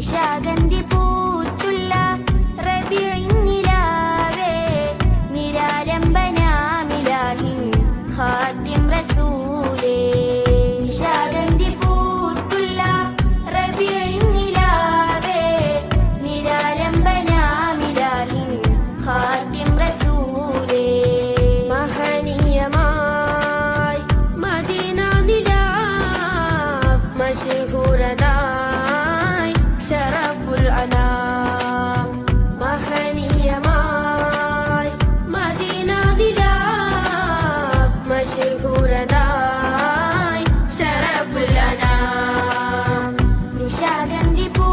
നിശാഗന്ധി പൂത്തുള്ള റബീഇന്നിലാവേ നിരാലംബനാമിലാഹിൻ ഖാതിം റസൂലേ നിശാഗന്ധി പൂത്തുള്ള റബീഇന്നിലാവേ നിരാലംബനാമിലാഹിൻ ഖാതിം റസൂലേ മഹനീയമായി മദീന നിലാവ് മശ്ഹൂറതായി ശറഫുൽ അനാം മഹനീയമായി മദീന നിലാവ് മശ്ഹൂറതായി ശറഫുൽ അനാം നിശാഗന്ധി പൂ